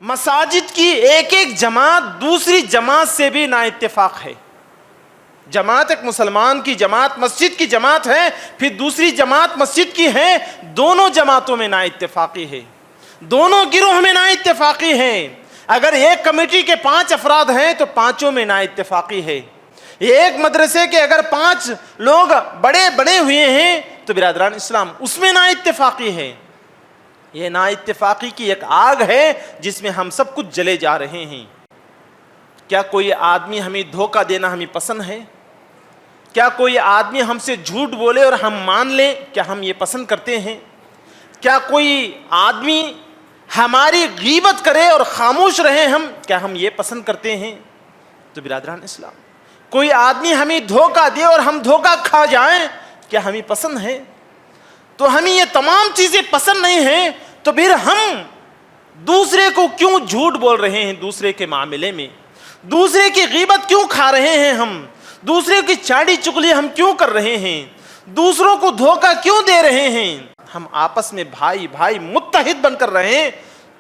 مساجد کی ایک ایک جماعت دوسری جماعت سے بھی نا اتفاق ہے. جماعت ایک مسلمان کی جماعت مسجد کی جماعت ہے، پھر دوسری جماعت مسجد کی ہے، دونوں جماعتوں میں نا اتفاقی ہے، دونوں گروہ میں نا اتفاقی ہے. اگر ایک کمیٹی کے 5 افراد ہیں تو 5 میں نا اتفاقی ہے. ایک مدرسے کے اگر 5 لوگ بڑے بنے ہوئے ہیں تو برادران اسلام اس میں نا اتفاقی ہے. یہ نا اتفاقی کی ایک آگ ہے جس میں ہم سب کچھ جلے جا رہے ہیں. کیا کوئی آدمی ہمیں دھوکہ دینا ہمیں پسند ہے؟ کیا کوئی آدمی ہم سے جھوٹ بولے اور ہم مان لیں؟ کیا ہم یہ پسند کرتے ہیں؟ کیا کوئی آدمی ہماری غیبت کرے اور خاموش رہے ہم، کیا ہم یہ پسند کرتے ہیں؟ تو برادران اسلام کوئی آدمی ہمیں دھوکہ دے اور ہم دھوکہ کھا جائیں، کیا ہمیں پسند ہے؟ تو ہمیں یہ تمام چیزیں پسند نہیں ہیں، تو پھر ہم دوسرے کو کیوں جھوٹ بول رہے ہیں؟ دوسرے کے معاملے میں دوسرے کی غیبت کیوں کھا رہے ہیں؟ ہم دوسرے کی چاڑی چغلی ہم کیوں کر رہے ہیں؟ دوسروں کو دھوکہ کیوں دے رہے ہیں؟ ہم آپس میں بھائی بھائی متحد بن کر رہیں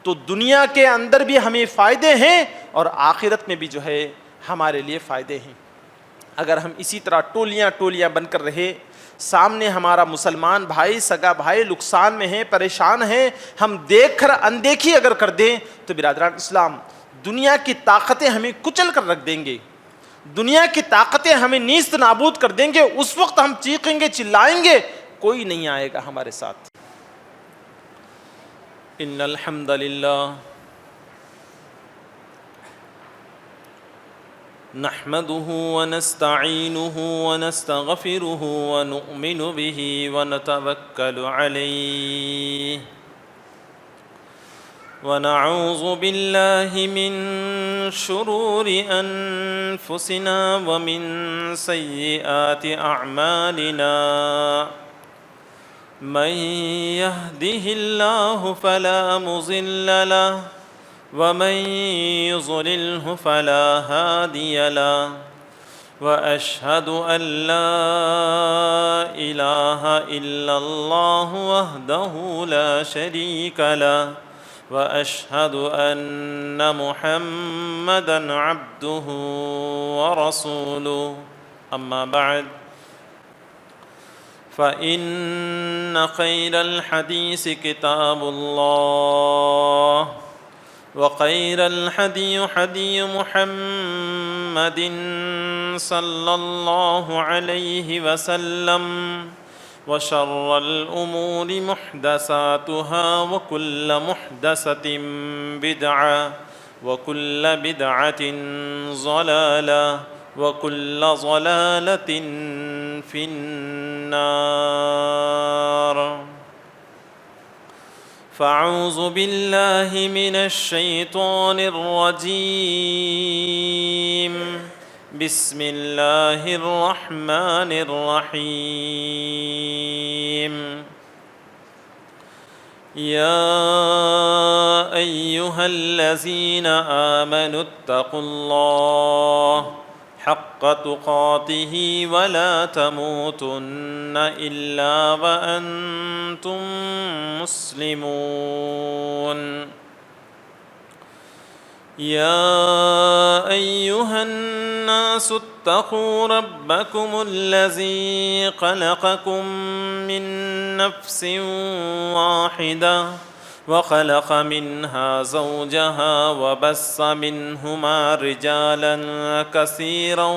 تو دنیا کے اندر بھی ہمیں فائدے ہیں اور آخرت میں بھی جو ہے ہمارے لیے فائدے ہیں. اگر ہم اسی طرح ٹولیاں ٹولیاں بن کر رہے، سامنے ہمارا مسلمان بھائی سگا بھائی نقصان میں ہے، پریشان ہے، ہم دیکھ کر اندیکھی اگر کر دیں تو برادران اسلام دنیا کی طاقتیں ہمیں کچل کر رکھ دیں گے، دنیا کی طاقتیں ہمیں نیست نابود کر دیں گے. اس وقت ہم چیخیں گے چلائیں گے، کوئی نہیں آئے گا ہمارے ساتھ. ان الحمد للہ نحمده ونستعینه ونستغفره ونؤمن به ونتوکل علیہ ونعوذ باللہ من شرور انفسنا ومن سیئات اعمالنا من يهده الله فلا مضل له ومن يضلله فلا هادي له وأشهد أن لا إله إلا الله وحده لا شريك له وأشهد أن محمدًا عبده ورسوله أما بعد فإن خير الحديث كتاب الله وخير الهدي هدي محمد صلى الله عليه وسلم وشر الأمور محدثاتها وكل محدثة بدعة وكل بدعة ضلالة وكل ضلالة في النار. فأعوذ بالله من الشيطان الرجيم. بسم الله الرحمن الرحيم. يا أيها الذين آمنوا اتقوا الله حق تقاته ولا تموتن إلا وأنتم مسلمون. يا أيها الناس اتقوا ربكم الذي خلقكم من نفس واحدة وخلق منها زوجها وبث منهما رجالا كثيرا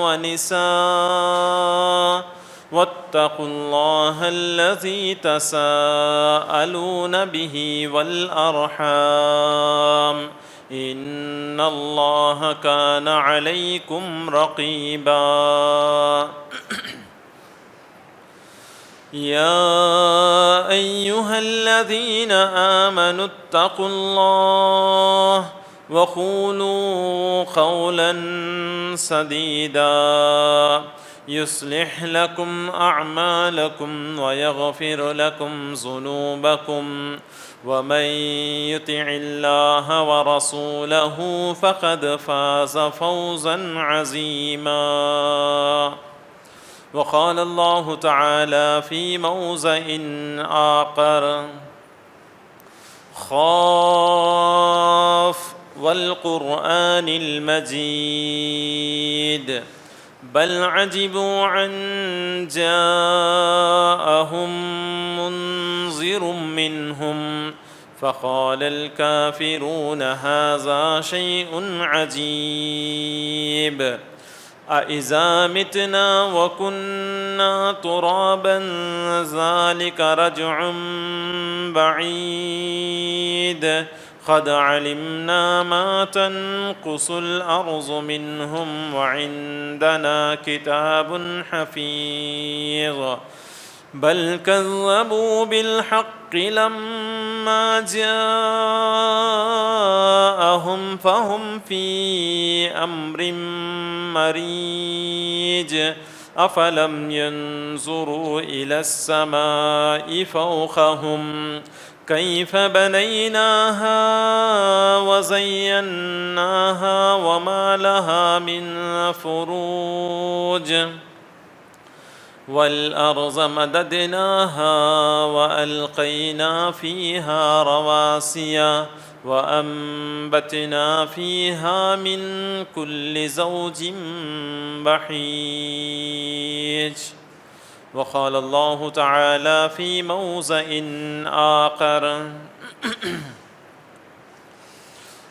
ونساء واتقوا الله الذي تساءلون به والأرحام إن الله كان عليكم رقيبا. يا أيها الذين آمنوا اتقوا الله وقولوا قولا سديدا يصلح لكم أعمالكم ويغفر لكم ذنوبكم ومن يطع الله ورسوله فقد فاز فوزا عظيما. وقال الله تعالى في موضع آخر خاصة والقرآن المجيد بل عجبوا أن جاءهم منذر منهم فقال الكافرون هذا شيء عجيب أإذا متنا وكنا ترابا ذلك رجع بعيد قد علمنا ما تنقص الأرض منهم وعندنا كتاب حفيظ بل كذبوا بالحق لما جاءهم فهم في أمر مريج أفلم ينظروا إلى السماء فوقهم كيف بنيناها وزيناها وما لها من فروج والأرض مددناها وألقينا فيها رواسي وأنبتنا فيها من كل زوج بهيج وقال الله تعالى في موضع آخر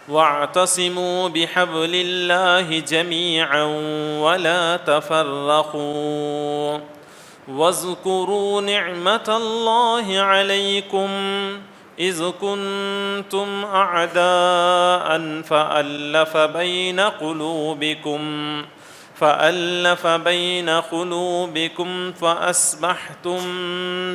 واعتصموا بحبل الله جميعا ولا تفرقوا واذكروا نعمة الله عليكم إذ كنتم أعداء فألف بين قلوبكم فأصبحتم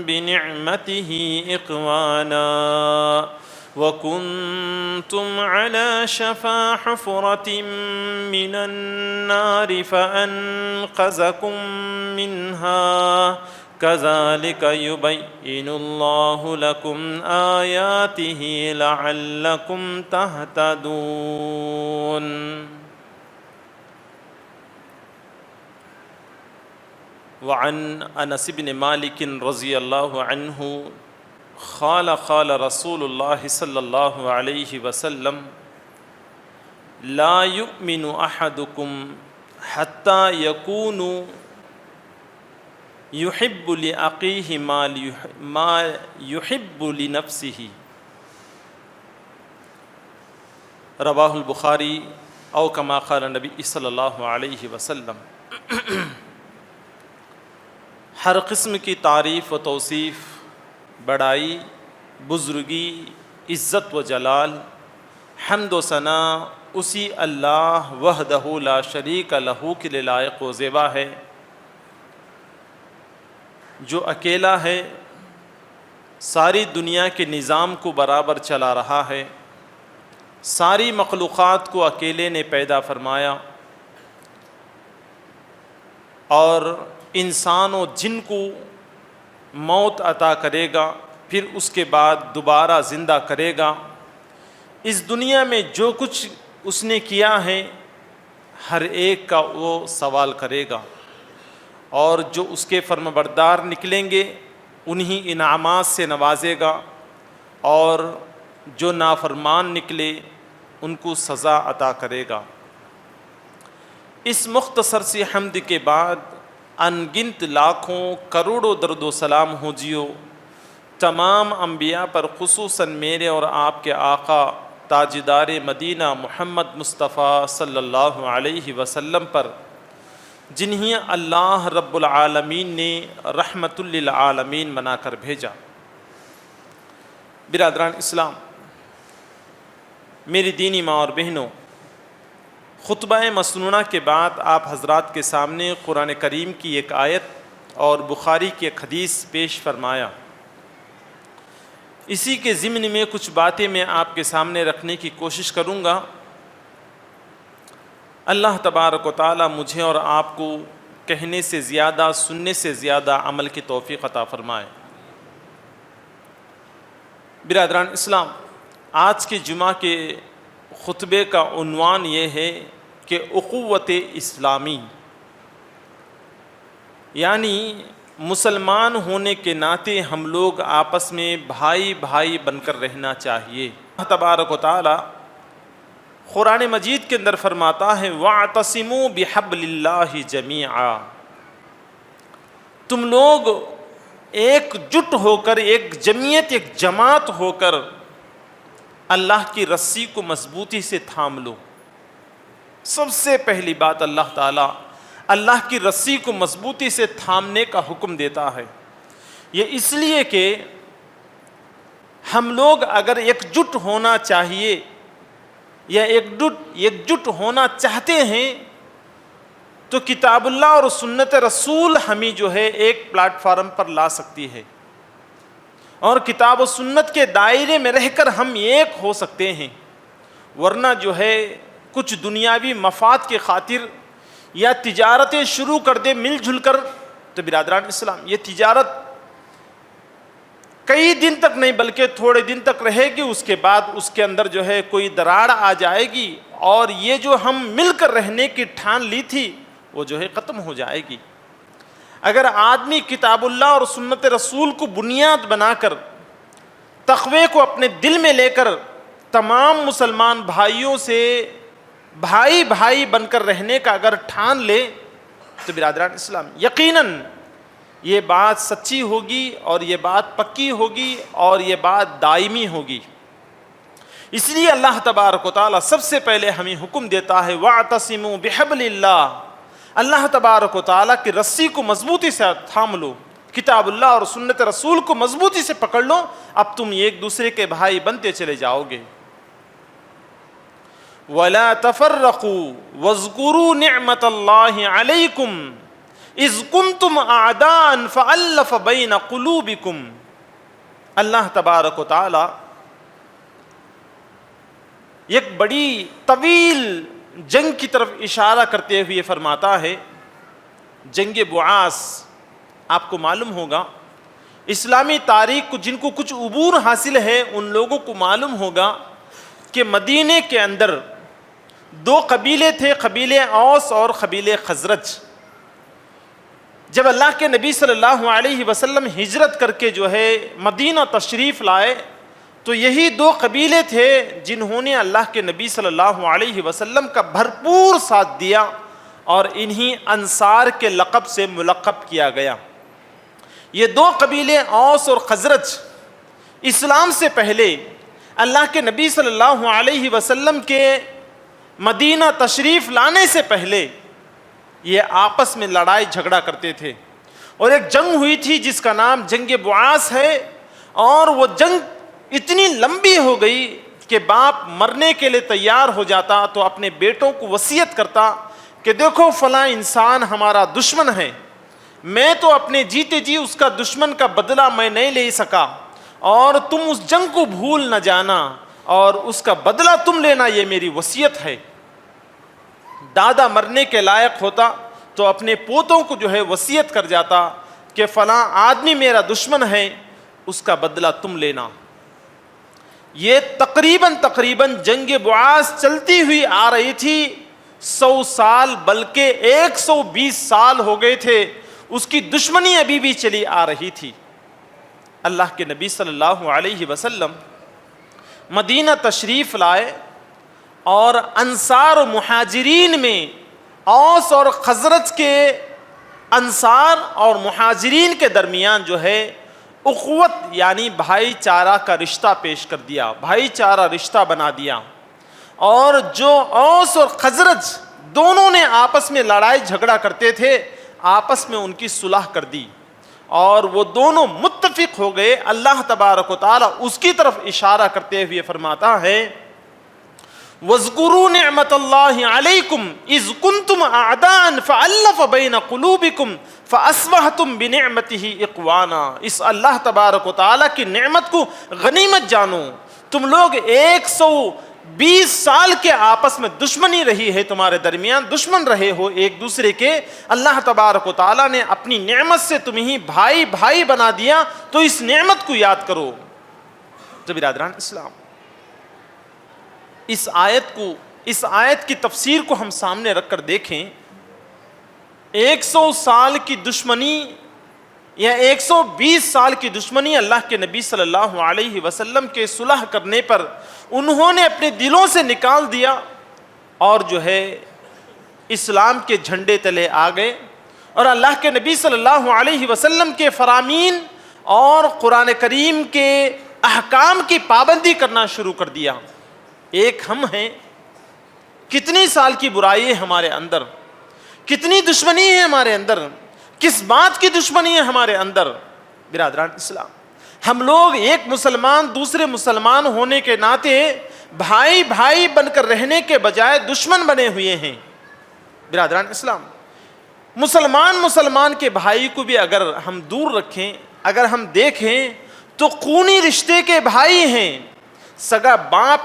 بنعمته إخوانا وكنتم على شفا حفرة من النار فأنقذكم منها كذلك يبين الله لكم آياته لعلكم تهتدون. وعن انس بن مالک رضی اللہ عنہ قال رسول اللہ صلی اللہ علیہ وسلم لا يؤمن احدكم حتى يكون يحب لأخيه ما يحب لنفسه رواہ البخاری او کما قال نبی صلی اللہ علیہ وسلم. ہر قسم کی تعریف و توصیف، بڑائی، بزرگی، عزت و جلال، حمد و ثنا اسی اللہ وحدہ لا شریک لہ کے لیے لائق و زیبا ہے، جو اکیلا ہے، ساری دنیا کے نظام کو برابر چلا رہا ہے، ساری مخلوقات کو اکیلے نے پیدا فرمایا اور انسان و جن کو موت عطا کرے گا، پھر اس کے بعد دوبارہ زندہ کرے گا. اس دنیا میں جو کچھ اس نے کیا ہے ہر ایک کا وہ سوال کرے گا، اور جو اس کے فرمانبردار نکلیں گے انہی انعامات سے نوازے گا، اور جو نافرمان نکلے ان کو سزا عطا کرے گا. اس مختصر سی حمد کے بعد ان گنت لاکھوں کروڑوں درود و سلام ہو جیو تمام انبیاء پر، خصوصاً میرے اور آپ کے آقا تاجدار مدینہ محمد مصطفیٰ صلی اللہ علیہ وسلم پر، جنہیں اللہ رب العالمین نے رحمت للعالمین بنا کر بھیجا. برادران اسلام، میری دینی ماں اور بہنوں، خطبہ مسنونہ کے بعد آپ حضرات کے سامنے قرآن کریم کی ایک آیت اور بخاری کی ایک حدیث پیش فرمایا. اسی کے ضمن میں کچھ باتیں میں آپ کے سامنے رکھنے کی کوشش کروں گا. اللہ تبارک و تعالی مجھے اور آپ کو کہنے سے زیادہ، سننے سے زیادہ عمل کی توفیق عطا فرمائے. برادران اسلام، آج کے جمعہ کے خطبے کا عنوان یہ ہے کہ اخوت اسلامی، یعنی مسلمان ہونے کے ناطے ہم لوگ آپس میں بھائی بھائی بن کر رہنا چاہیے. اللہ تبارک و تعالی قرآن مجید کے اندر فرماتا ہے وَاعْتَصِمُوا بِحَبْلِ اللَّهِ جَمِيعًا، تم لوگ ایک جٹ ہو کر، ایک جمعیت، ایک جماعت ہو کر اللہ کی رسی کو مضبوطی سے تھام لو۔ سب سے پہلی بات اللہ تعالیٰ اللہ کی رسی کو مضبوطی سے تھامنے کا حکم دیتا ہے۔ یہ اس لیے کہ ہم لوگ اگر ایک جٹ ہونا چاہیے یا ایک جٹ ہونا چاہتے ہیں تو کتاب اللہ اور سنت رسول ہمیں جو ہے ایک پلیٹ فارم پر لا سکتی ہے، اور کتاب و سنت کے دائرے میں رہ کر ہم ایک ہو سکتے ہیں، ورنہ جو ہے کچھ دنیاوی مفاد کے خاطر یا تجارتیں شروع کر دے مل جل کر، تو برادران اسلام یہ تجارت کئی دن تک نہیں بلکہ تھوڑے دن تک رہے گی، اس کے بعد اس کے اندر جو ہے کوئی دراڑ آ جائے گی، اور یہ جو ہم مل کر رہنے کی ٹھان لی تھی وہ جو ہے ختم ہو جائے گی۔ اگر آدمی کتاب اللہ اور سنت رسول کو بنیاد بنا کر، تقوی کو اپنے دل میں لے کر تمام مسلمان بھائیوں سے بھائی بھائی بن کر رہنے کا اگر ٹھان لے تو برادران اسلام یقیناً یہ بات سچی ہوگی، اور یہ بات پکی ہوگی، اور یہ بات دائمی ہوگی۔ اس لیے اللہ تبارک و تعالیٰ سب سے پہلے ہمیں حکم دیتا ہے وَاعْتَصِمُوا بِحَبْلِ اللَّهِ، اللہ تبارک و تعالیٰ کی رسی کو مضبوطی سے تھام لو، کتاب اللہ اور سنت رسول کو مضبوطی سے پکڑ لو، اب تم ایک دوسرے کے بھائی بنتے چلے جاؤ گے۔ وَلَا تَفَرَّقُوا وَاذْكُرُوا نِعْمَةَ اللَّهِ عَلَيْكُمْ اِذْ كُنْتُمْ أَعْدَاءً فَأَلَّفَ بَيْنَ قُلُوبِكُمْ، اللہ تبارک و تعالیٰ ایک بڑی طویل جنگ کی طرف اشارہ کرتے ہوئے فرماتا ہے، جنگ بعاث، آپ کو معلوم ہوگا اسلامی تاریخ کو جن کو کچھ عبور حاصل ہے ان لوگوں کو معلوم ہوگا کہ مدینے کے اندر دو قبیلے تھے، قبیلے اوس اور قبیلے خزرج۔ جب اللہ کے نبی صلی اللہ علیہ وسلم ہجرت کر کے جو ہے مدینہ تشریف لائے تو یہی دو قبیلے تھے جنہوں نے اللہ کے نبی صلی اللہ علیہ وسلم کا بھرپور ساتھ دیا، اور انہی انصار کے لقب سے ملقب کیا گیا۔ یہ دو قبیلے اوس اور خزرج اسلام سے پہلے اللہ کے نبی صلی اللہ علیہ وسلم کے مدینہ تشریف لانے سے پہلے یہ آپس میں لڑائی جھگڑا کرتے تھے، اور ایک جنگ ہوئی تھی جس کا نام جنگ بعاث ہے، اور وہ جنگ اتنی لمبی ہو گئی کہ باپ مرنے کے لیے تیار ہو جاتا تو اپنے بیٹوں کو وصیت کرتا کہ دیکھو فلاں انسان ہمارا دشمن ہے، میں تو اپنے جیتے جی اس کا دشمن کا بدلہ میں نہیں لے سکا، اور تم اس جنگ کو بھول نہ جانا اور اس کا بدلہ تم لینا، یہ میری وصیت ہے۔ دادا مرنے کے لائق ہوتا تو اپنے پوتوں کو جو ہے وصیت کر جاتا کہ فلاں آدمی میرا دشمن ہے، اس کا بدلہ تم لینا۔ یہ تقریباً جنگ بعاث چلتی ہوئی آ رہی تھی، 100 سال بلکہ 120 سال ہو گئے تھے، اس کی دشمنی ابھی بھی چلی آ رہی تھی۔ اللہ کے نبی صلی اللہ علیہ وسلم مدینہ تشریف لائے، اور انصار و مہاجرین میں اوس اور خزرج کے انصار اور مہاجرین کے درمیان جو ہے اخوت یعنی بھائی چارہ کا رشتہ پیش کر دیا، بھائی چارہ رشتہ بنا دیا، اور جو اوس اور خزرج دونوں نے آپس میں لڑائی جھگڑا کرتے تھے آپس میں ان کی صلح کر دی، اور وہ دونوں متفق ہو گئے۔ اللہ تبارک و تعالیٰ اس کی طرف اشارہ کرتے ہوئے فرماتا ہے وَاذْكُرُوا نِعْمَةَ اللَّهِ عَلَيْكُمْ إِذْ كُنْتُمْ أَعْدَاءً فَأَلَّفَ بَيْنَ قُلُوبِكُمْ فَأَصْبَحْتُمْ بِنِعْمَتِهِ إِخْوَانًا، اس اللہ تبارک و تعالیٰ کی نعمت کو غنیمت جانو۔ تم لوگ 120 سال کے آپس میں دشمنی رہی ہے، تمہارے درمیان دشمن رہے ہو ایک دوسرے کے، اللہ تبارک و تعالیٰ نے اپنی نعمت سے تمہیں بھائی بھائی بنا دیا، تو اس نعمت کو یاد کرو۔ تو برادران اسلام، اس آیت کی تفسیر کو ہم سامنے رکھ کر دیکھیں، 100 سال کی دشمنی یا 120 سال کی دشمنی اللہ کے نبی صلی اللہ علیہ وسلم کے صلح کرنے پر انہوں نے اپنے دلوں سے نکال دیا، اور جو ہے اسلام کے جھنڈے تلے آ گئے اور اللہ کے نبی صلی اللہ علیہ وسلم کے فرامین اور قرآن کریم کے احکام کی پابندی کرنا شروع کر دیا۔ ایک ہم ہیں، کتنی سال کی برائی ہے ہمارے اندر، کتنی دشمنی ہے ہمارے اندر، کس بات کی دشمنی ہے ہمارے اندر۔ برادران اسلام، ہم لوگ ایک مسلمان دوسرے مسلمان ہونے کے ناطے بھائی بھائی بن کر رہنے کے بجائے دشمن بنے ہوئے ہیں۔ برادران اسلام، مسلمان کے بھائی کو بھی اگر ہم دور رکھیں، اگر ہم دیکھیں تو خونی رشتے کے بھائی ہیں، سگا باپ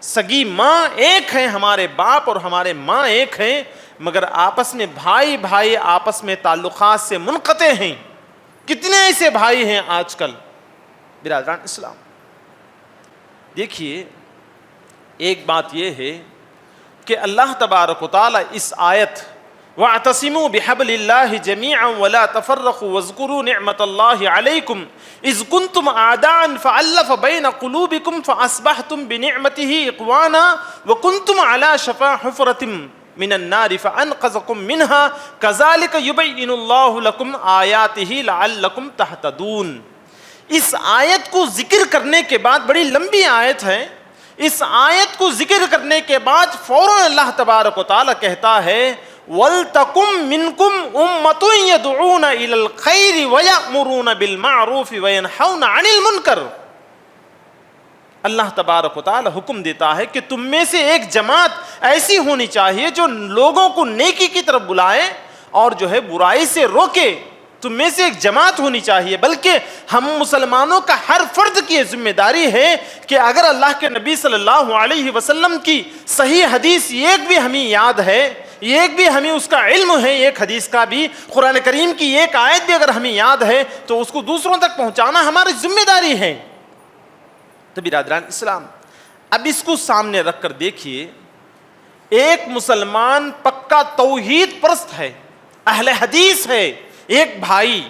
سگی ماں ایک ہیں، ہمارے باپ اور ہمارے ماں ایک ہیں، مگر آپس میں بھائی آپس میں تعلقات سے منقطع ہیں۔ کتنے ایسے بھائی ہیں آج کل۔ برادران اسلام، دیکھیے ایک بات یہ ہے کہ اللہ تبارک و تعالی اس آیت وَاعْتَصِمُوا بِحَبْلِ اللَّهِ جَمِيعًا وَلَا تَفَرَّقُوا وَاذْكُرُوا نِعْمَةَ اللَّهِ عَلَيْكُمْ إِذْ كُنْتُمْ أَعْدَاءً فَأَلَّفَ بَيْنَ قُلُوبِكُمْ فَأَصْبَحْتُمْ بِنِعْمَتِهِ إِخْوَانًا وَكُنْتُمْ عَلَى شَفَا حُفْرَةٍ مِنَ النَّارِ فَأَنْقَذَكُم مِّنْهَا كَذَلِكَ يُبَيِّنُ اللَّهُ لَكُمْ آيَاتِهِ لَعَلَّكُمْ تَهْتَدُونَ۔ اس آیت کو ذکر کرنے کے بعد، بڑی لمبی آیت ہے، اس آیت کو ذکر کرنے کے بعد فوراً اللہ تبارک و تعالی کہتا ہے وَلْتَكُمْ مِنْكُمْ أُمَّةٌ يَدْعُونَ إِلَى الْخَيْرِ وَيَأْمُرُونَ بِالْمَعْرُوفِ وَيَنْهَوْنَ عَنِ الْمُنْكَرِ۔ اللہ تبارک و تعالی حکم دیتا ہے کہ تم میں سے ایک جماعت ایسی ہونی چاہیے جو لوگوں کو نیکی کی طرف بلائے اور جو ہے برائی سے روکے۔ تم میں سے ایک جماعت ہونی چاہیے، بلکہ ہم مسلمانوں کا ہر فرد کی ذمہ داری ہے کہ اگر اللہ کے نبی صلی اللہ علیہ وسلم کی صحیح حدیث ایک بھی ہمیں یاد ہے، ایک بھی ہمیں اس کا علم ہے، ایک حدیث کا بھی، قرآن کریم کی ایک آیت بھی اگر ہمیں یاد ہے تو اس کو دوسروں تک پہنچانا ہماری ذمہ داری ہے۔ تو برادران اسلام، اب اس کو سامنے رکھ کر دیکھیے، ایک مسلمان پکا توحید پرست ہے، اہل حدیث ہے، ایک بھائی،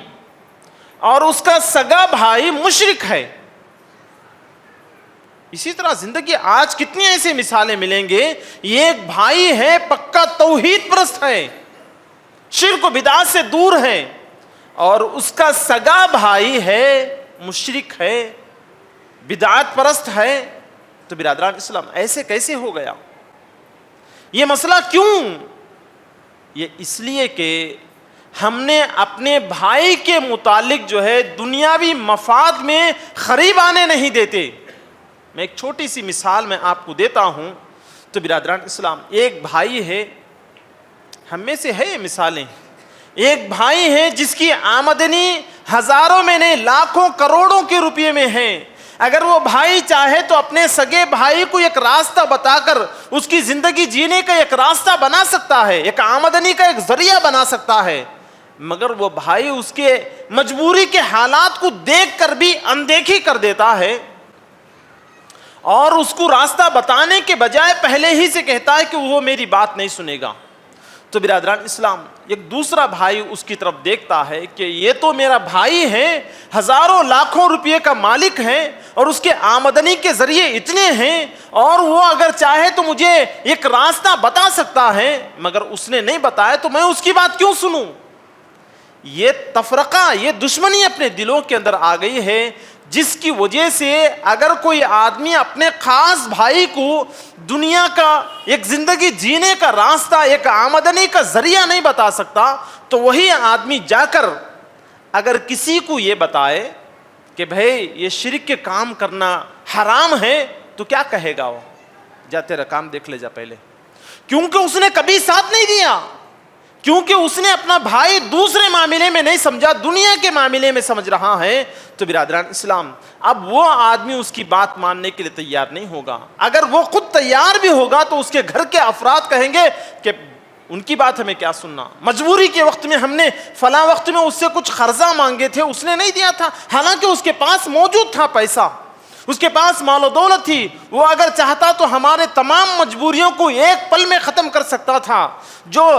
اور اس کا سگا بھائی مشرک ہے۔ اسی طرح زندگی آج کتنی ایسے مثالیں ملیں گے، یہ ایک بھائی ہے پکا توحید پرست ہے، شرک و بدعات سے دور ہے، اور اس کا سگا بھائی ہے مشرک ہے، بدعات پرست ہے۔ تو برادران اسلام، ایسے کیسے ہو گیا؟ یہ مسئلہ کیوں؟ یہ اس لیے کہ ہم نے اپنے بھائی کے متعلق جو ہے دنیاوی مفاد میں قریب آنے نہیں دیتے۔ میں ایک چھوٹی سی مثال میں آپ کو دیتا ہوں۔ تو برادران اسلام، ایک بھائی ہے، ہم میں سے ہے یہ مثالیں، ایک بھائی ہے جس کی آمدنی ہزاروں میں نہیں لاکھوں کروڑوں کے روپے میں ہے۔ اگر وہ بھائی چاہے تو اپنے سگے بھائی کو ایک راستہ بتا کر اس کی زندگی جینے کا ایک راستہ بنا سکتا ہے، ایک آمدنی کا ایک ذریعہ بنا سکتا ہے، مگر وہ بھائی اس کے مجبوری کے حالات کو دیکھ کر بھی اندیکھی کر دیتا ہے، اور اس کو راستہ بتانے کے بجائے پہلے ہی سے کہتا ہے کہ وہ میری بات نہیں سنے گا۔ تو برادران اسلام، ایک دوسرا بھائی اس کی طرف دیکھتا ہے کہ یہ تو میرا بھائی ہے، ہزاروں لاکھوں روپے کا مالک ہے، اور اس کے آمدنی کے ذریعے اتنے ہیں، اور وہ اگر چاہے تو مجھے ایک راستہ بتا سکتا ہے، مگر اس نے نہیں بتایا تو میں اس کی بات کیوں سنوں؟ یہ تفرقہ، یہ دشمنی اپنے دلوں کے اندر آ گئی ہے، جس کی وجہ سے اگر کوئی آدمی اپنے خاص بھائی کو دنیا کا ایک زندگی جینے کا راستہ، ایک آمدنی کا ذریعہ نہیں بتا سکتا، تو وہی آدمی جا کر اگر کسی کو یہ بتائے کہ بھائی یہ شرک کے کام کرنا حرام ہے، تو کیا کہے گا وہ؟ جا تیرا کام دیکھ لے جا پہلے، کیونکہ اس نے کبھی ساتھ نہیں دیا، کیونکہ اس نے اپنا بھائی دوسرے معاملے میں نہیں سمجھا، دنیا کے معاملے میں سمجھ رہا ہے۔ تو برادران اسلام، اب وہ آدمی اس کی بات ماننے کے لیے تیار نہیں ہوگا۔ اگر وہ خود تیار بھی ہوگا تو اس کے گھر کے افراد کہیں گے کہ ان کی بات ہمیں کیا سننا، مجبوری کے وقت میں ہم نے فلاں وقت میں اس سے کچھ قرضہ مانگے تھے، اس نے نہیں دیا تھا، حالانکہ اس کے پاس موجود تھا پیسہ، اس کے پاس مال و دولت تھی، وہ اگر چاہتا تو ہمارے تمام مجبوریوں کو ایک پل میں ختم کر سکتا تھا۔ جو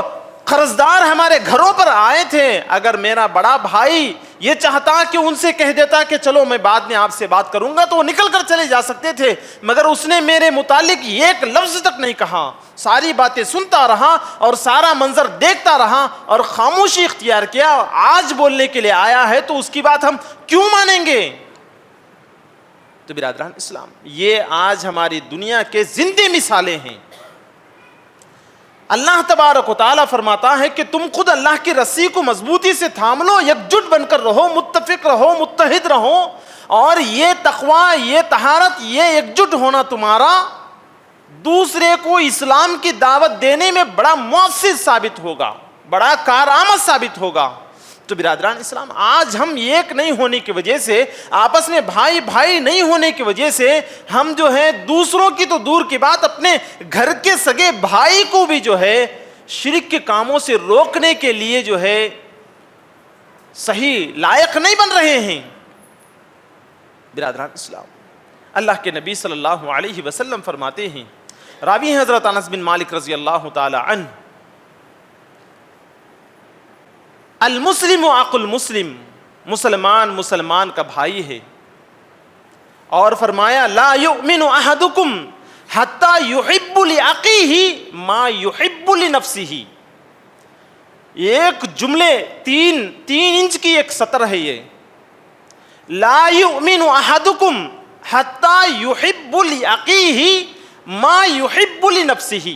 قرضدار ہمارے گھروں پر آئے تھے، اگر میرا بڑا بھائی یہ چاہتا کہ ان سے کہہ دیتا کہ چلو میں بعد میں آپ سے بات کروں گا تو وہ نکل کر چلے جا سکتے تھے، مگر اس نے میرے متعلق ایک لفظ تک نہیں کہا، ساری باتیں سنتا رہا اور سارا منظر دیکھتا رہا اور خاموشی اختیار کیا. آج بولنے کے لیے آیا ہے تو اس کی بات ہم کیوں مانیں گے؟ تو برادران اسلام، یہ آج ہماری دنیا کے زندہ مثالیں ہیں. اللہ تبارک و تعالیٰ فرماتا ہے کہ تم خود اللہ کی رسی کو مضبوطی سے تھام لو، یکجٹ بن کر رہو، متفق رہو، متحد رہو، اور یہ تقویٰ، یہ طہارت، یہ یکجٹ ہونا تمہارا دوسرے کو اسلام کی دعوت دینے میں بڑا مؤثر ثابت ہوگا، بڑا کارآمد ثابت ہوگا. تو برادران اسلام، آج ہم ایک نہیں ہونے کی وجہ سے، آپس میں بھائی بھائی نہیں ہونے کی وجہ سے، ہم جو ہے دوسروں کی تو دور کی بات، اپنے گھر کے سگے بھائی کو بھی جو ہے شرک کے کاموں سے روکنے کے لیے جو ہے صحیح لائق نہیں بن رہے ہیں. برادران اسلام، اللہ کے نبی صلی اللہ علیہ وسلم فرماتے ہیں، راوی ہیں حضرت انس بن مالک رضی اللہ تعالی عنہ، المسلم اخو المسلم، مسلمان مسلمان کا بھائی ہے، اور فرمایا لا یؤمن احدکم حتی یحب لاخیہ ما یحب لنفسہ. ایک جملے تین انچ کی ایک سطر ہے یہ، لا یؤمن احدکم حتی یحب لاخیہ ما یحب لنفسہ.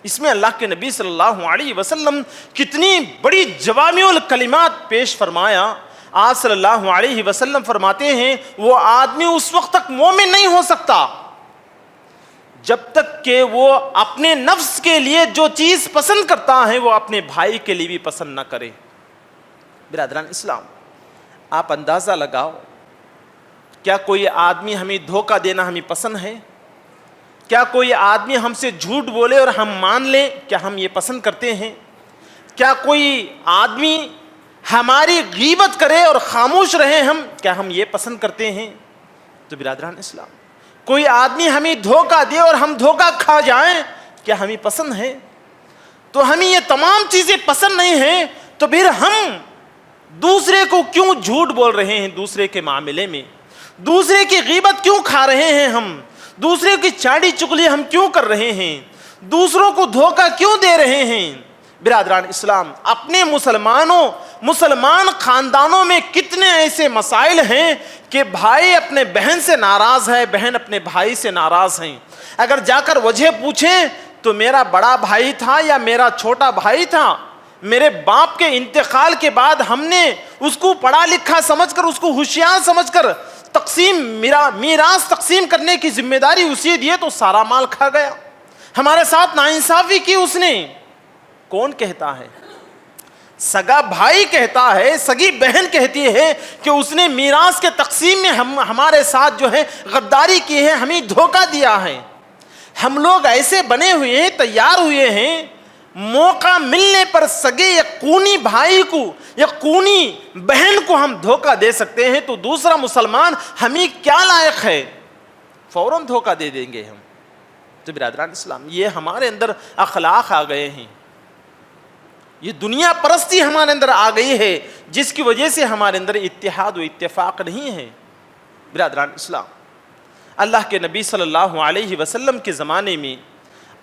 اس میں اللہ کے نبی صلی اللہ علیہ وسلم کتنی بڑی جوامع الکلمات پیش فرمایا. آپ صلی اللہ علیہ وسلم فرماتے ہیں وہ آدمی اس وقت تک مومن نہیں ہو سکتا جب تک کہ وہ اپنے نفس کے لیے جو چیز پسند کرتا ہے وہ اپنے بھائی کے لیے بھی پسند نہ کرے. برادران اسلام، آپ اندازہ لگاؤ، کیا کوئی آدمی ہمیں دھوکہ دینا ہمیں پسند ہے؟ کیا کوئی آدمی ہم سے جھوٹ بولے اور ہم مان لیں، کیا ہم یہ پسند کرتے ہیں؟ کیا کوئی آدمی ہماری غیبت کرے اور خاموش رہے ہم، کیا ہم یہ پسند کرتے ہیں؟ تو برادران اسلام، کوئی آدمی ہمیں دھوکہ دے اور ہم دھوکہ کھا جائیں، کیا ہمیں پسند ہے؟ تو ہمیں یہ تمام چیزیں پسند نہیں ہیں، تو پھر ہم دوسرے کو کیوں جھوٹ بول رہے ہیں؟ دوسرے کے معاملے میں دوسرے کی غیبت کیوں کھا رہے ہیں؟ ہم دوسرے کی چاڑی چغلی ہم کیوں کر رہے ہیں؟ دوسروں کو دھوکہ کیوں دے رہے ہیں؟ برادران اسلام، اپنے مسلمان خاندانوں میں کتنے ایسے مسائل ہیں کہ بھائی اپنے بہن سے ناراض ہے، بہن اپنے بھائی سے ناراض ہیں. اگر جا کر وجہ پوچھیں تو میرا بڑا بھائی تھا یا میرا چھوٹا بھائی تھا، میرے باپ کے انتقال کے بعد ہم نے اس کو پڑھا لکھا سمجھ کر، اس کو ہوشیار سمجھ کر میراث تقسیم کرنے کی ذمہ داری اسی دیے تو سارا مال کھا گیا. ہمارے ساتھ ناانصافی کی اس نے. کون کہتا ہے؟ سگا بھائی کہتا ہے، سگی بہن کہتی ہے کہ اس نے میراث کے تقسیم میں ہمارے ساتھ جو ہے غداری کی ہے، ہمیں دھوکہ دیا ہے. ہم لوگ ایسے بنے ہوئے ہیں، تیار ہوئے ہیں، موقع ملنے پر سگے یا خونی بھائی کو یا خونی بہن کو ہم دھوکہ دے سکتے ہیں، تو دوسرا مسلمان ہمیں کیا لائق ہے؟ فوراً دھوکہ دے دیں گے ہم. تو برادران اسلام، یہ ہمارے اندر اخلاق آ گئے ہیں، یہ دنیا پرستی ہمارے اندر آ گئی ہے، جس کی وجہ سے ہمارے اندر اتحاد و اتفاق نہیں ہے. برادران اسلام، اللہ کے نبی صلی اللہ علیہ وسلم کے زمانے میں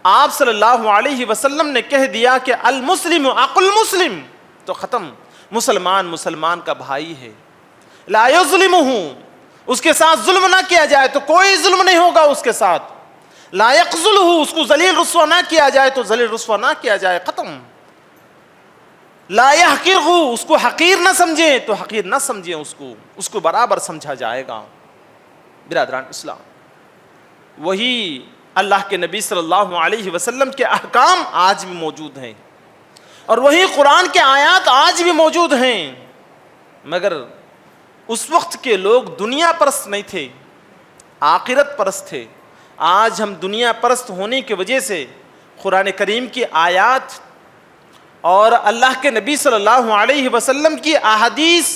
آپ صلی اللہ علیہ وسلم نے کہہ دیا کہ المسلم اخو المسلم، تو ختم. مسلمان کا بھائی ہے. لا یظلمہ، اس کے ساتھ ظلم نہ کیا جائے تو کوئی ظلم نہیں ہوگا اس کے ساتھ. لا یخذلہ، اس کو ذلیل رسوا نہ کیا جائے تو ذلیل رسوا نہ کیا جائے، ختم. لا یحقرہ، اس کو حقیر نہ سمجھیں تو حقیر نہ سمجھیں، اس کو برابر سمجھا جائے گا. برادران اسلام، وہی اللہ کے نبی صلی اللہ علیہ وسلم کے احکام آج بھی موجود ہیں اور وہی قرآن کے آیات آج بھی موجود ہیں، مگر اس وقت کے لوگ دنیا پرست نہیں تھے، آخرت پرست تھے. آج ہم دنیا پرست ہونے کی وجہ سے قرآن کریم کی آیات اور اللہ کے نبی صلی اللہ علیہ وسلم کی احادیث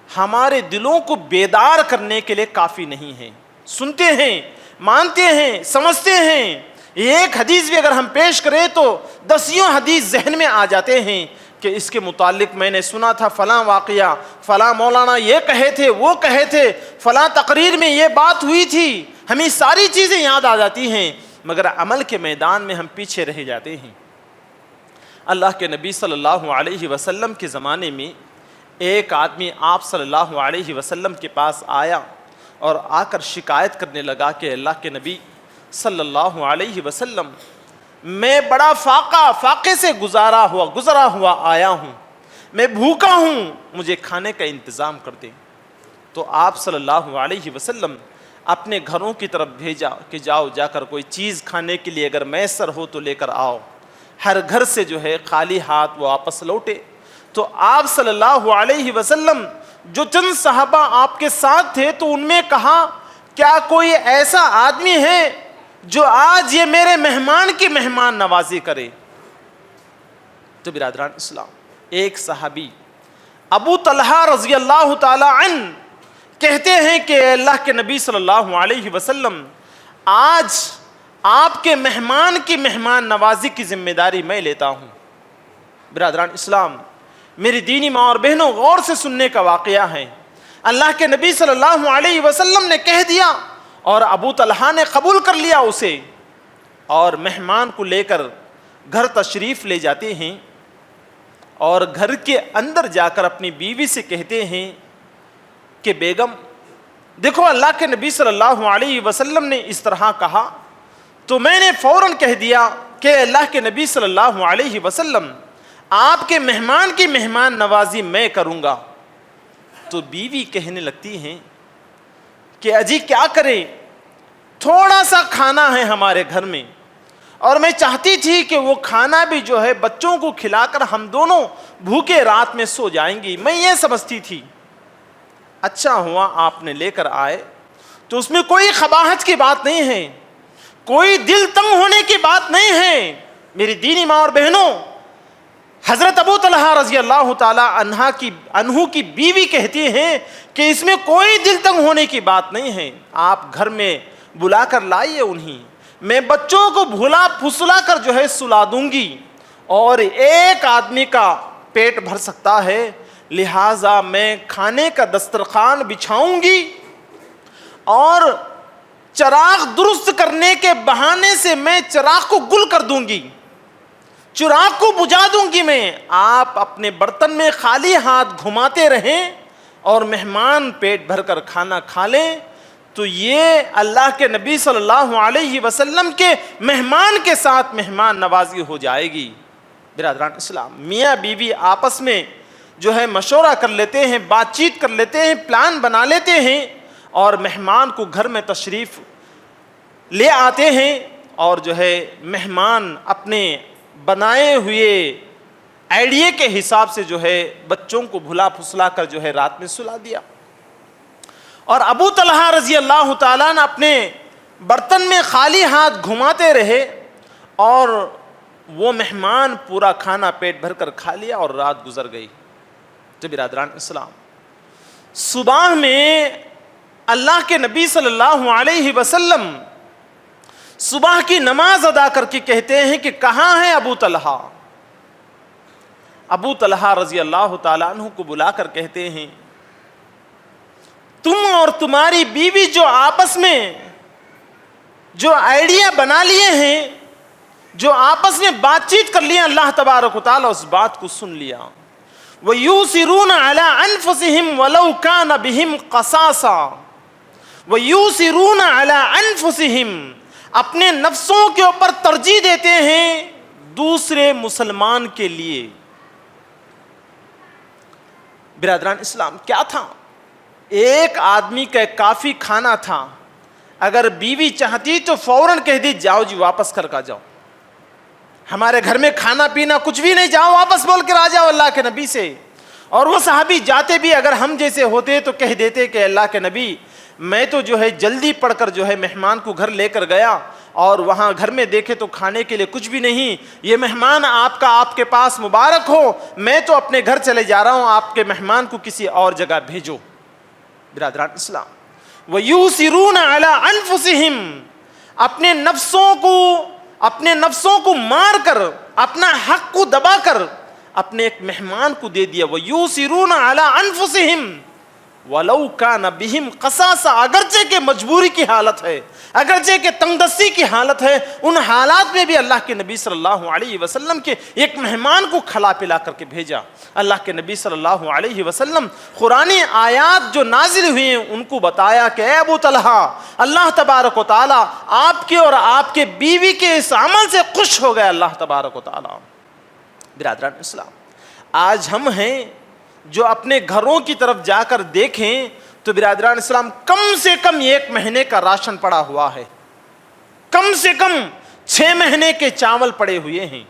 ہمارے دلوں کو بیدار کرنے کے لیے کافی نہیں ہیں. سنتے ہیں، مانتے ہیں، سمجھتے ہیں، ایک حدیث بھی اگر ہم پیش کریں تو 10 حدیث ذہن میں آ جاتے ہیں، کہ اس کے متعلق میں نے سنا تھا فلاں واقعہ، فلاں مولانا یہ کہے تھے، وہ کہے تھے، فلاں تقریر میں یہ بات ہوئی تھی، ہمیں ساری چیزیں یاد آ جاتی ہیں، مگر عمل کے میدان میں ہم پیچھے رہ جاتے ہیں۔ اللہ کے نبی صلی اللہ علیہ وسلم کے زمانے میں ایک آدمی آپ صلی اللہ علیہ وسلم کے پاس آیا اور آ کر شکایت کرنے لگا کہ اللہ کے نبی صلی اللہ علیہ وسلم، میں بڑا فاقے سے گزرا ہوا آیا ہوں، میں بھوکا ہوں، مجھے کھانے کا انتظام کر دیں۔ تو آپ صلی اللہ علیہ وسلم اپنے گھروں کی طرف بھیجا کہ جا کر کوئی چیز کھانے کے لیے اگر میسر ہو تو لے کر آؤ۔ ہر گھر سے جو ہے خالی ہاتھ وہ واپس لوٹے۔ تو آپ صلی اللہ علیہ وسلم جو چند صحابہ آپ کے ساتھ تھے تو ان میں کہا کیا کوئی ایسا آدمی ہے جو آج یہ میرے مہمان کی مہمان نوازی کرے؟ تو برادران اسلام، ایک صحابی ابو طلحہ رضی اللہ تعالی عنہ کہتے ہیں کہ اللہ کے نبی صلی اللہ علیہ وسلم، آج آپ کے مہمان کی مہمان نوازی کی ذمہ داری میں لیتا ہوں۔ برادران اسلام، میری دینی ماں اور بہنوں، غور سے سننے کا واقعہ ہے۔ اللہ کے نبی صلی اللہ علیہ وسلم نے کہہ دیا اور ابو طلحہ نے قبول کر لیا اسے، اور مہمان کو لے کر گھر تشریف لے جاتے ہیں اور گھر کے اندر جا کر اپنی بیوی سے کہتے ہیں کہ بیگم دیکھو، اللہ کے نبی صلی اللہ علیہ وسلم نے اس طرح کہا، تو میں نے فوراً کہہ دیا کہ اللہ کے نبی صلی اللہ علیہ وسلم، آپ کے مہمان کی مہمان نوازی میں کروں گا۔ تو بیوی کہنے لگتی ہیں کہ اجی کیا کریں، تھوڑا سا کھانا ہے ہمارے گھر میں، اور میں چاہتی تھی کہ وہ کھانا بھی جو ہے بچوں کو کھلا کر ہم دونوں بھوکے رات میں سو جائیں گی، میں یہ سمجھتی تھی۔ اچھا ہوا آپ نے لے کر آئے، تو اس میں کوئی قباحت کی بات نہیں ہے، کوئی دل تنگ ہونے کی بات نہیں ہے۔ میری دینی ماں اور بہنوں، حضرت ابو طلحہ رضی اللہ تعالی عنہ کی بیوی کہتی ہیں کہ اس میں کوئی دل تنگ ہونے کی بات نہیں ہے، آپ گھر میں بلا کر لائیے انہیں، میں بچوں کو بھلا پھسلا کر جو ہے سلا دوں گی، اور ایک آدمی کا پیٹ بھر سکتا ہے، لہٰذا میں کھانے کا دسترخوان بچھاؤں گی اور چراغ درست کرنے کے بہانے سے میں چراغ کو گل کر دوں گی، چراغ کو بجھا دوں گی میں، آپ اپنے برتن میں خالی ہاتھ گھماتے رہیں اور مہمان پیٹ بھر کر کھانا کھا لیں۔ تو یہ اللہ کے نبی صلی اللہ علیہ وسلم کے مہمان کے ساتھ مہمان نوازی ہو جائے گی۔ برادران اسلام، میاں بیوی آپس میں جو ہے مشورہ کر لیتے ہیں، بات چیت کر لیتے ہیں، پلان بنا لیتے ہیں اور مہمان کو گھر میں تشریف لے آتے ہیں، اور جو ہے مہمان اپنے بنائے ہوئے آئیڈیا کے حساب سے جو ہے بچوں کو بھلا پھسلا کر جو ہے رات میں سلا دیا۔ اور ابو طلحہ رضی اللہ تعالیٰ نے اپنے برتن میں خالی ہاتھ گھماتے رہے اور وہ مہمان پورا کھانا پیٹ بھر کر کھا لیا اور رات گزر گئی۔ تو برادران اسلام، صبح میں اللہ کے نبی صلی اللہ علیہ وسلم صبح کی نماز ادا کر کے کہتے ہیں کہ کہاں ہے ابو طلحہ؟ ابو طلحہ رضی اللہ تعالیٰ عنہ کو بلا کر کہتے ہیں تم اور تمہاری بیوی جو آپس میں جو آئیڈیا بنا لیے ہیں، جو آپس میں بات چیت کر لیے، اللہ تبارک و تعالیٰ اس بات کو سن لیا۔ وَيُوسِرُونَ عَلَىٰ أَنفُسِهِمْ وَلَوْ كَانَ بِهِمْ قَصَاصًا وَيُوسِرُونَ عَلَىٰ أَنفُسِهِمْ، اپنے نفسوں کے اوپر ترجیح دیتے ہیں دوسرے مسلمان کے لیے۔ برادران اسلام، کیا تھا؟ ایک آدمی کا کافی کھانا تھا، اگر بیوی چاہتی تو فوراً کہہ دی جاؤ جی واپس کر کے جاؤ، ہمارے گھر میں کھانا پینا کچھ بھی نہیں، جاؤ واپس بول کر آ جاؤ اللہ کے نبی سے۔ اور وہ صحابی جاتے بھی اگر ہم جیسے ہوتے تو کہہ دیتے کہ اللہ کے نبی میں تو جو ہے جلدی پڑھ کر جو ہے مہمان کو گھر لے کر گیا اور وہاں گھر میں دیکھے تو کھانے کے لیے کچھ بھی نہیں، یہ مہمان آپ کا آپ کے پاس مبارک ہو، میں تو اپنے گھر چلے جا رہا ہوں، آپ کے مہمان کو کسی اور جگہ بھیجو۔ برادران اسلام، وَيُوسِرُونَ عَلَىٰ أَنفُسِهِمْ، اپنے نفسوں کو مار کر، اپنا حق کو دبا کر اپنے ایک مہمان کو دے دیا. وَيُوسِرُونَ عَلَىٰ أَنفُسِهِمْ وَلَوْ كَانَ بِهِمْ خَصَاصَةٌ. اگرچہ کہ مجبوری کی حالت ہے, اگرچہ کہ تنگ دستی کی حالت ہے, ان حالات میں بھی اللہ کے نبی صلی اللہ علیہ وسلم کے ایک مہمان کو کھلا پلا کر کے بھیجا. اللہ کے نبی صلی اللہ علیہ وسلم قرآنی آیات جو نازل ہوئی ہیں ان کو بتایا کہ اے ابو طلحہ, اللہ تبارک و تعالیٰ آپ کے اور آپ کے بیوی کے اس عمل سے خوش ہو گیا اللہ تبارک و تعالیٰ. برادران اسلام, آج ہم ہیں جو اپنے گھروں کی طرف جا کر دیکھیں تو برادران اسلام کم سے کم 1 مہینے کا راشن پڑا ہوا ہے, کم سے کم 6 مہینے کے چاول پڑے ہوئے ہیں.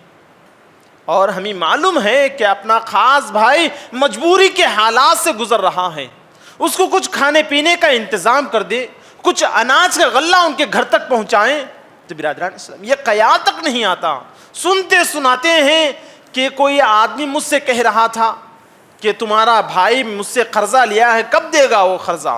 اور ہمیں معلوم ہے کہ اپنا خاص بھائی مجبوری کے حالات سے گزر رہا ہے, اس کو کچھ کھانے پینے کا انتظام کر دے, کچھ اناج کا غلہ ان کے گھر تک پہنچائیں. تو برادران اسلام یہ قیام تک نہیں آتا. سنتے سناتے ہیں کہ کوئی آدمی مجھ سے کہہ رہا تھا کہ تمہارا بھائی مجھ سے قرضہ لیا ہے, کب دے گا وہ قرضہ.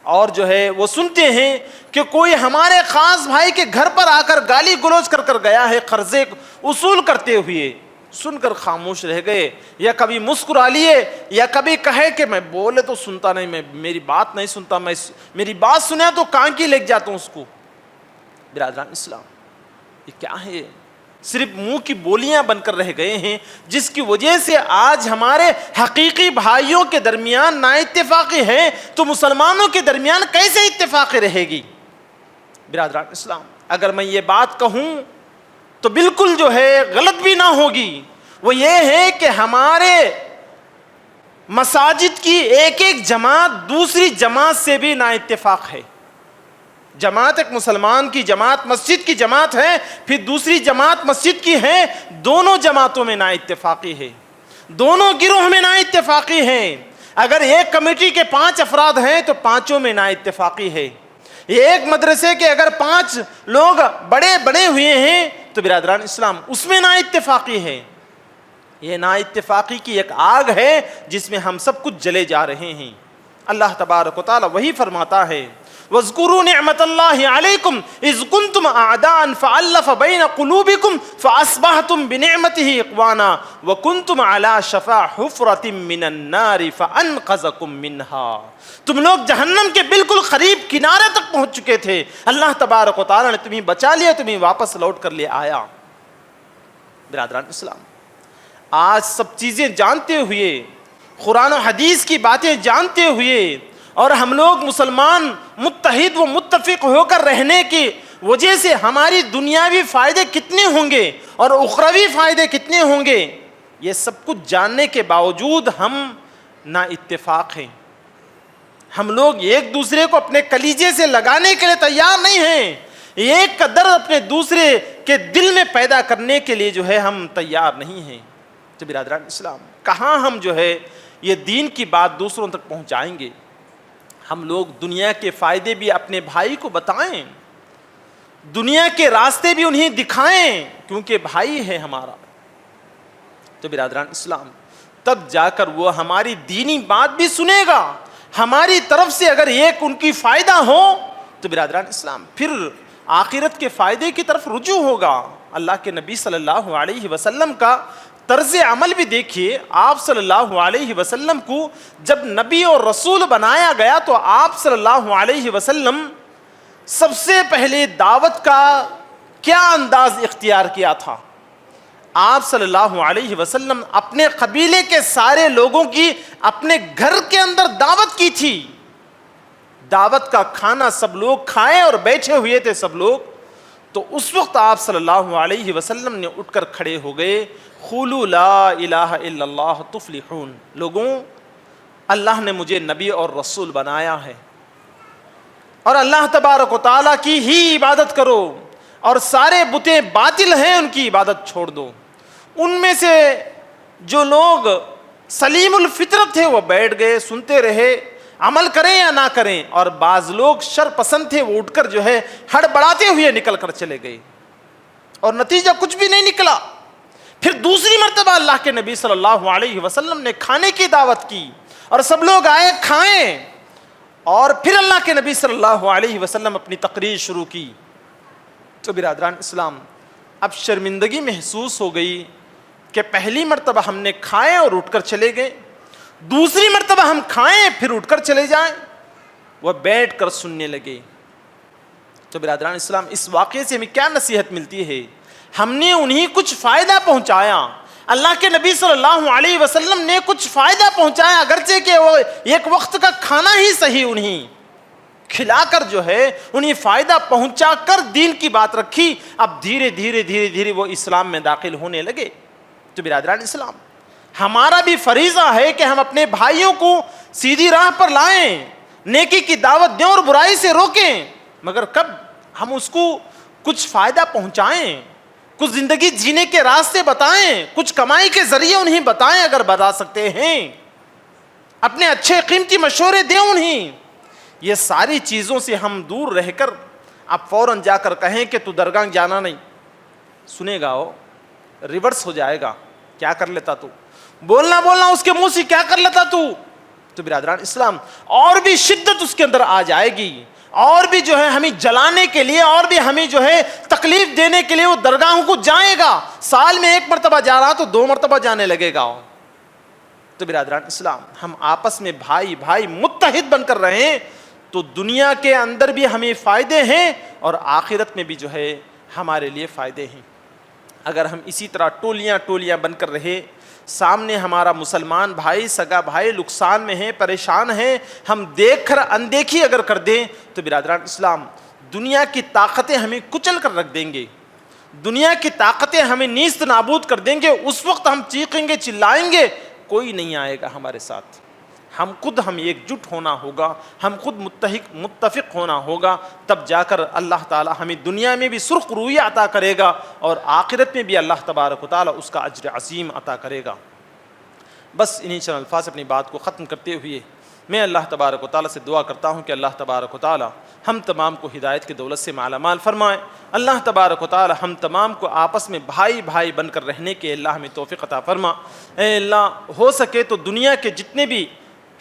اور جو ہے وہ سنتے ہیں کہ کوئی ہمارے خاص بھائی کے گھر پر آ کر گالی گلوچ کر کر گیا ہے قرضے وصول کرتے ہوئے. سن کر خاموش رہ گئے, یا کبھی مسکرا لیے, یا کبھی کہے کہ میں بولے تو سنتا نہیں, میں میری بات نہیں سنتا, میں میری بات سنا تو کان کی لگ جاتا ہوں اس کو. برادران اسلام یہ کیا ہے؟ صرف منہ کی بولیاں بن کر رہ گئے ہیں, جس کی وجہ سے آج ہمارے حقیقی بھائیوں کے درمیان نا اتفاقی ہے, تو مسلمانوں کے درمیان کیسے اتفاقی رہے گی؟ برادران اسلام اگر میں یہ بات کہوں تو بالکل جو ہے غلط بھی نہ ہوگی. وہ یہ ہے کہ ہمارے مساجد کی ایک ایک جماعت دوسری جماعت سے بھی نا اتفاق ہے. جماعت ایک مسلمان کی جماعت مسجد کی جماعت ہے, پھر دوسری جماعت مسجد کی ہے, دونوں جماعتوں میں نا اتفاقی ہے, دونوں گروہ میں نا اتفاقی ہیں. اگر ایک کمیٹی کے 5 افراد ہیں تو 5 میں نا اتفاقی ہے. ایک مدرسے کے اگر 5 لوگ بڑے بڑے ہوئے ہیں تو برادران اسلام اس میں نا اتفاقی ہے. یہ نا اتفاقی کی ایک آگ ہے جس میں ہم سب کچھ جلے جا رہے ہیں. اللہ تبارک و تعالی وہی فرماتا ہے وَاذْكُرُوا نِعْمَةَ اللَّهِ عَلَيْكُمْ إِذْ كُنْتُمْ أَعْدَاءً فَأَلَّفَ بَيْنَ قُلُوبِكُمْ فَأَصْبَحْتُمْ بِنِعْمَتِهِ إِخْوَانًا وَكُنْتُمْ عَلَى شَفَا حُفْرَةٍ مِّنَ النَّارِ فَأَنْقَذَكُم مِّنْهَا. تم لوگ جہنم کے بالکل قریب کنارے تک پہنچ چکے تھے, اللہ تبارک و تعالیٰ نے تمہیں بچا لیا, تمہیں واپس لوٹ کر لے آیا. برادران اسلام آج سب چیزیں جانتے ہوئے, قرآن و حدیث کی باتیں جانتے ہوئے, اور ہم لوگ مسلمان متحد و متفق ہو کر رہنے کی وجہ سے ہماری دنیاوی فائدے کتنے ہوں گے اور اخروی فائدے کتنے ہوں گے, یہ سب کچھ جاننے کے باوجود ہم نا اتفاق ہیں. ہم لوگ ایک دوسرے کو اپنے کلیجے سے لگانے کے لیے تیار نہیں ہیں, ایک کا درد اپنے دوسرے کے دل میں پیدا کرنے کے لیے جو ہے ہم تیار نہیں ہیں. تو برادران اسلام کہاں ہم جو ہے یہ دین کی بات دوسروں تک پہنچائیں گے؟ ہم لوگ دنیا کے فائدے بھی اپنے بھائی کو بتائیں, دنیا کے راستے بھی انہیں دکھائیں, کیونکہ بھائی ہے ہمارا. تو برادران اسلام تب جا کر وہ ہماری دینی بات بھی سنے گا. ہماری طرف سے اگر ایک ان کی فائدہ ہو تو برادران اسلام پھر آخرت کے فائدے کی طرف رجوع ہوگا. اللہ کے نبی صلی اللہ علیہ وسلم کا طرز عمل بھی دیکھیے. آپ صلی اللہ علیہ وسلم کو جب نبی اور رسول بنایا گیا تو آپ صلی اللہ علیہ وسلم سب سے پہلے دعوت کا کیا انداز اختیار کیا تھا؟ آپ صلی اللہ علیہ وسلم اپنے قبیلے کے سارے لوگوں کی اپنے گھر کے اندر دعوت کی تھی. دعوت کا کھانا سب لوگ کھائے اور بیٹھے ہوئے تھے سب لوگ. تو اس وقت آپ صلی اللہ علیہ وسلم نے اٹھ کر کھڑے ہو گئے, قولوا لا الہ الا اللہ تفلحون. لوگوں اللہ نے مجھے نبی اور رسول بنایا ہے, اور اللہ تبارک و تعالیٰ کی ہی عبادت کرو, اور سارے بتیں باطل ہیں ان کی عبادت چھوڑ دو. ان میں سے جو لوگ سلیم الفطرت تھے وہ بیٹھ گئے, سنتے رہے, عمل کریں یا نہ کریں, اور بعض لوگ شر پسند تھے وہ اٹھ کر جو ہے ہڑبڑاتے ہوئے نکل کر چلے گئے, اور نتیجہ کچھ بھی نہیں نکلا. پھر دوسری مرتبہ اللہ کے نبی صلی اللہ علیہ وسلم نے کھانے کی دعوت کی, اور سب لوگ آئے کھائیں, اور پھر اللہ کے نبی صلی اللہ علیہ وسلم اپنی تقریر شروع کی. تو برادران اسلام اب شرمندگی محسوس ہو گئی کہ پہلی مرتبہ ہم نے کھائے اور اٹھ کر چلے گئے، دوسری مرتبہ ہم کھائیں پھر اٹھ کر چلے جائیں، وہ بیٹھ کر سننے لگے۔ تو برادران اسلام، اس واقعے سے ہمیں کیا نصیحت ملتی ہے؟ ہم نے انہیں کچھ فائدہ پہنچایا، اللہ کے نبی صلی اللہ علیہ وسلم نے کچھ فائدہ پہنچایا، اگرچہ کہ وہ ایک وقت کا کھانا ہی صحیح انہیں کھلا کر جو ہے انہیں فائدہ پہنچا کر دین کی بات رکھی، اب دھیرے دھیرے دھیرے دھیرے وہ اسلام میں داخل ہونے لگے۔ تو برادران اسلام، ہمارا بھی فریضہ ہے کہ ہم اپنے بھائیوں کو سیدھی راہ پر لائیں، نیکی کی دعوت دیں اور برائی سے روکیں، مگر کب ہم اس کو کچھ فائدہ پہنچائیں، کچھ زندگی جینے کے راستے بتائیں، کچھ کمائی کے ذریعے انہیں بتائیں اگر بتا سکتے ہیں، اپنے اچھے قیمتی مشورے دیں انہیں۔ یہ ساری چیزوں سے ہم دور رہ کر اب فوراً جا کر کہیں کہ تو درگاہ جانا نہیں، سنے گا وہ ریورس ہو جائے گا، کیا کر لیتا تو، بولنا اس کے منہ سے کیا کر لیتا تو برادران اسلام اور بھی شدت اس کے اندر آ جائے گی، اور بھی جو ہے ہمیں جلانے کے لیے اور بھی ہمیں جو ہے تکلیف دینے کے لیے وہ درگاہوں کو جائے گا، سال میں 1 مرتبہ جا رہا تو 2 مرتبہ جانے لگے گا۔ تو برادران اسلام، ہم آپس میں بھائی متحد بن کر رہیں تو دنیا کے اندر بھی ہمیں فائدے ہیں اور آخرت میں بھی جو ہے ہمارے لیے فائدے ہیں۔ اگر ہم اسی طرح ٹولیاں بن کر رہے، سامنے ہمارا مسلمان بھائی، سگا بھائی نقصان میں ہے، پریشان ہے، ہم دیکھ کر اندیکھی اگر کر دیں تو برادران اسلام دنیا کی طاقتیں ہمیں کچل کر رکھ دیں گے، دنیا کی طاقتیں ہمیں نیست نابود کر دیں گے، اس وقت ہم چیخیں گے چلائیں گے، کوئی نہیں آئے گا ہمارے ساتھ، ہم ایک جٹ ہونا ہوگا، ہم خود متفق ہونا ہوگا، تب جا کر اللہ تعالی ہمیں دنیا میں بھی سرخ رویہ عطا کرے گا اور آخرت میں بھی اللہ تبارک و تعالی اس کا اجر عظیم عطا کرے گا۔ بس انہی چند الفاظ اپنی بات کو ختم کرتے ہوئے میں اللہ تبارک و تعالی سے دعا کرتا ہوں کہ اللہ تبارک و تعالی ہم تمام کو ہدایت کی دولت سے مالا مال فرمائے، اللہ تبارک و تعالی ہم تمام کو آپس میں بھائی بن کر رہنے کے اللہ ہمیں توفیق عطا فرما۔ اے اللہ، ہو سکے تو دنیا کے جتنے بھی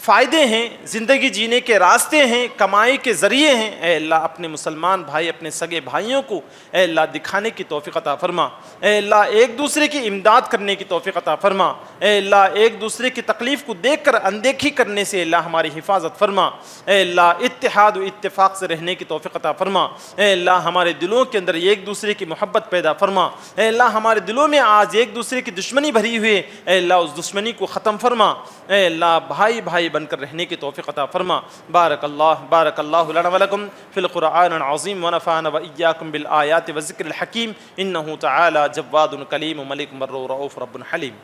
فائدے ہیں، زندگی جینے کے راستے ہیں، کمائی کے ذریعے ہیں، اے اللہ اپنے مسلمان بھائی، اپنے سگے بھائیوں کو اے اللہ دکھانے کی توفیق عطا فرما، اے اللہ ایک دوسرے کی امداد کرنے کی توفیق عطا فرما، اے اللہ ایک دوسرے کی تکلیف کو دیکھ کر اندیکھی کرنے سے اللہ ہماری حفاظت فرما، اے اللہ اتحاد و اتفاق سے رہنے کی توفیق عطا فرما، اے اللہ ہمارے دلوں کے اندر ایک دوسرے کی محبت پیدا فرما، اے اللہ ہمارے دلوں میں آج ایک دوسرے کی دشمنی بھری ہوئی، اے اللہ اس دشمنی کو ختم فرما، اے اللہ بھائی بن کر رہنے کی توفیق عطا فرما۔ بارک اللہ لنا ولکم فی القرآن العظیم ونفعنا وإیاکم بالآیات والذکر الحکیم، انہ تعالی جواد کلیم ملک بر رؤوف رب حلیم۔